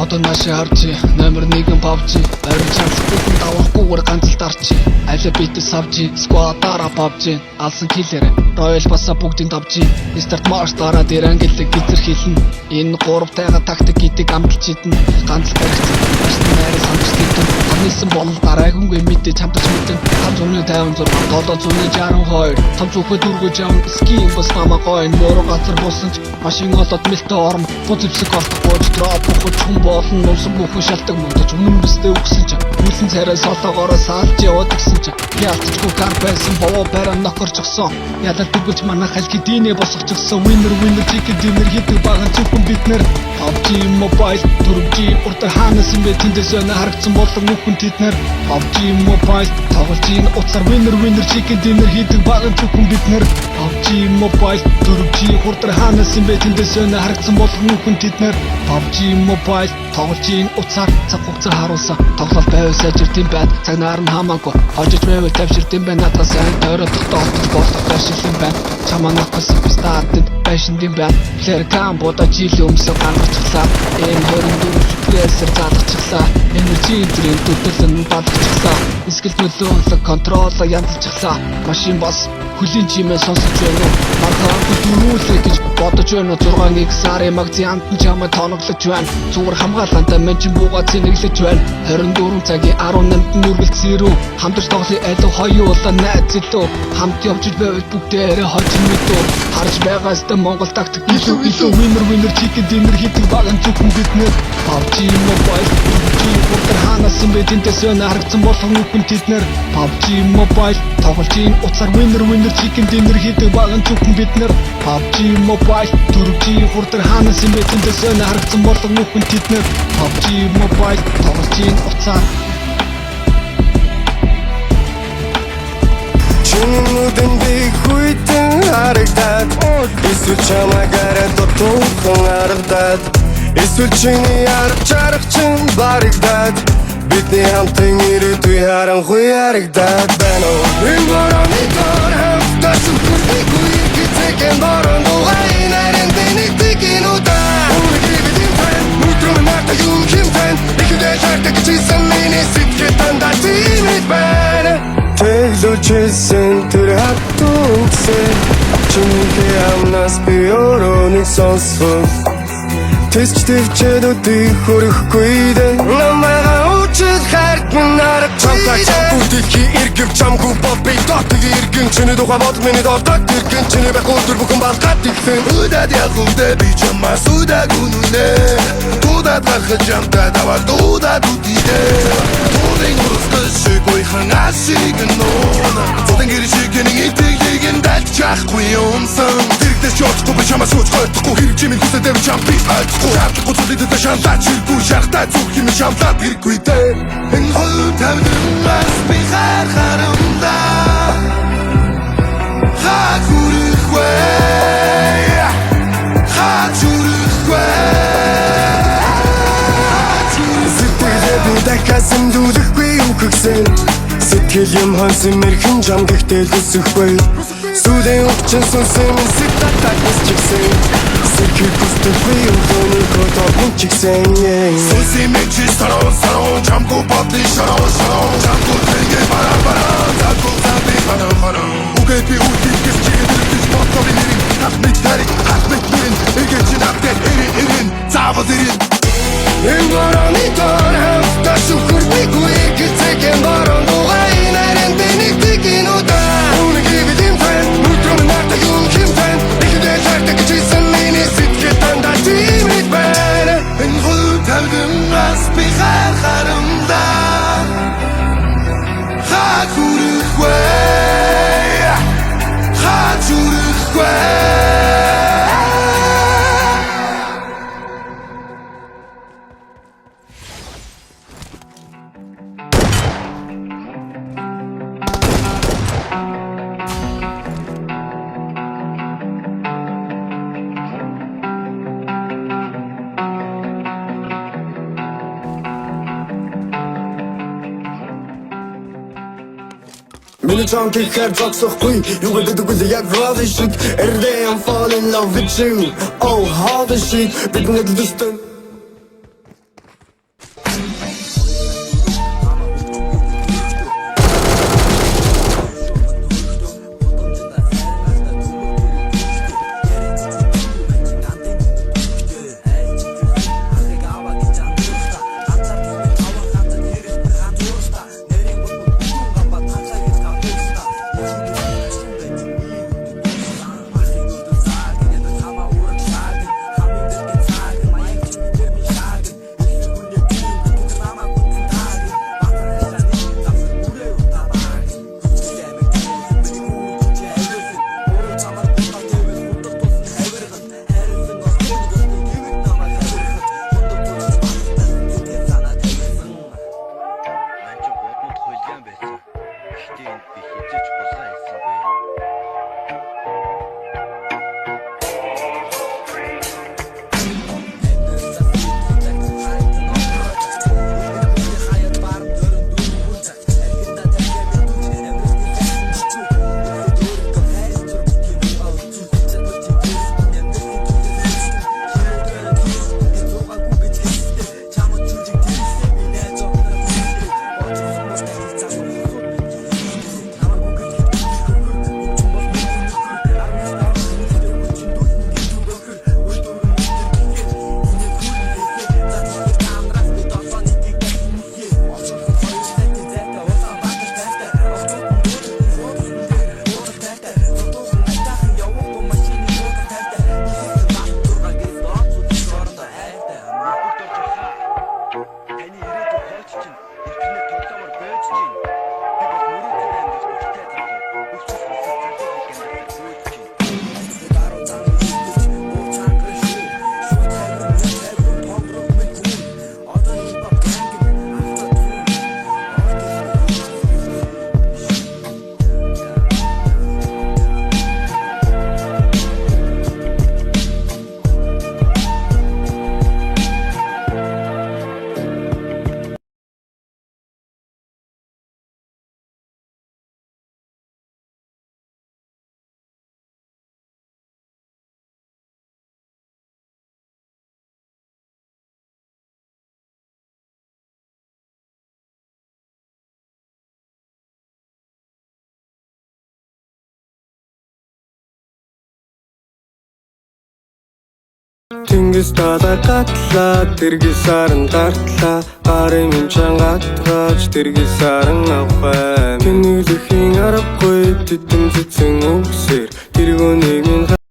Одоо нааши харчи номер 1 PUBG ойрын чангалахгүй давахгүйгээр ганц л дарчи алфавит савжи сквадара PUBG алсан киллер Royal баса бүгдийн давжи старт марш дараа дээр ангиллэг гизэр хийлнэ энэ гурав тайга тактик гэдэг амжилт хитэн ганц баригц башны найраа санджтэн хамнасан бол дараагүй мэдээ хамтарч мэдэн 556 762 том зүгөө дөргөж явна скин бас намаа гойн мөрө газар болсон ч машин олоод мэлтэ орм бузэвсэг олдохгүй дроп бохож хүн болно нуусан бүхэн шалтгаан мөдөж үнэн бистэй өгсөн ч үлэн царай солоогоороо саалж яваад гисэн ч яалтчгүй кар байсан боо баран нохорчсон ядал дүгэж манай хальт дийнэ босгочихсон winner chicken dinner хийдэг баган зөвхөн бид нэр PUBG Mobile 4G урд хаанаас юм бэ тэндээс харагдсан болон үхэн тэд нэр PUBG Mobile тоглож ийн уцаар winner chicken dinner хийдэг баган зөвхөн бид нэр PUBG Mobile 4G урд хаанаас юм бэ тэндээс харагдсан болон үхэн тэд нэр PUBG Mobile тоглож ийн уцаар цаг хугацаа харуулсан тоглол байв сайжирт юм байна цаг нар нь хамаагүй хожиж байв тавширт юм байна надаас сайн тойролдох тоолж болох ташил юм байна чаманаас стартд байшин юм байна плеер кам бода жил өмсөг гаргачихлаа энэ 24 сүпрэсэр заалгачихлаа энержи трend төдөлн бадчихлаа скил төлөөлөг контрол янзлчихлаа машин бас хөлийн чимээ сонсож байна уу маргаан дөрүүлээ гэж бодож байна 6 сарын магазинд чамаа тоноглож байна зүгээр хамгаалантаа менчин буугаа цэнэглэж байна 24 цагийн 18-нд нүргэлцсэн рүү хамтарч тоглоё аль хоёулаа найз илүү хамт явж байвал бүгдээрээ хожим мэдөө харж байгааста Монгол тактик илүү winner chicken dinner хийдэг баган зөвхөн бид нэр PUBG Mobile бүгд хаанаас юм бэ тэнтэс харагдсан болгон үхэн тэд нэр PUBG Mobile тоглож ийн уцаар winner chicken dinner хийдэг баган зөвхөн бид нэр PUBG Mobile 4G хурд хаанаас юм бэ тэнтэс харагдсан болгон үхэн тэд нэр PUBG Mobile тоглож ийн уцаар Чиний би хүйтэн харагдаад эсвэл чамаагаараа дутуухан харагдаад эсвэл чиний арга чарга чин баригдаад бидний хамтын ирээдүй харанхуй харагдаад байна уу энэ борооны дор хамтдаа сүрхүүл гизээхэн борон дугай нарийн дэник тикинута үргэлжлэн фэн мутрон марта юм хэмтэн ихэдэж хартаг чисэн миний сэтгэл дандаа тиймэд байна Тэглүүчсэн тэр хатуунсэн Чиний амнаас би өрөөнийг сонсох Тэсч төвчээд өдий хөрөхгүй дэ Намайга учил харт минь арга чамтай Чампуудихи иргэв чамгүй бол би дотыг иргэн Чиний тухай бод миний дордог иргэн Чиний байх өдөр бүхэн балгаад ихсэн Удаад явхувдэ би чамаас удаг үнүнэ Удаад гарах чамтай давал удаад үдидэ Тулын урсгës шиг уйхан асиг нуна Зодын гэрэ шиг нэг итгэлийг нь дальж чахгүй юмсан Дэрэгдэж явахгүй би чамаас сууж гойтхгүй Хэрэг чимийн хүсэдэ би чам би ойлгохгүй Шаардлахгүй зүйлэдэд шаналаад чиргүй шахтаа зүг юм шамлаад хэрэггүй дэ Энэ хоёр тавдраас би харахарамда Хаа хүрэхгүй Хаа зүрэхгүй Сэтгэлээ би дахиасан дүүлэхгүй үхэгсэн Сэтгэл юм хонсын мэрхэн жам гэхдээ лүсэхгүй Сүүлийн өвчин сүнсэн минь сэтгэлдээ чигсэн Сэтгэл бүсдэггүй өвлөний хотоон чигсэн Сүнсэн минь чи сарон Чамгүй бодны шарон Чамгүй тэргээ бараа Чамгүй заби бараа Үгээ би үгийгээс чигээд ирдэж бодлоо нэрийн Хатмит тарик, хатмит нэрийн Эгэ чи наптет эрин Заавал эрин Энэ борооны дор хамтдаа сүрхүүл гизээхэн борон дугай нарийн дэник тикинута Үнэгийг юм фэн мутрон марта юм хэмтэн Ихэдэж хартаг чисэн миний сэтгэл дандаа тиймэд байна Энэ хоёр тавдраас би харахарамда Хаа хүрэхгүй Хаа зүрэхгүй Миний чам тэгэхээр зогсохгүй юу гэдэг вэ яг roller shit Every day I'm falling in love with you Oh how the shit бид нэг дэстэн Тэнгис далай гатлаа тэргis саран дартлаа гарын минь чангатгач тэргис саран авах тэнэглэхийн аргагүй тэтэн цэцэн үгсээр тэргөөнийг минь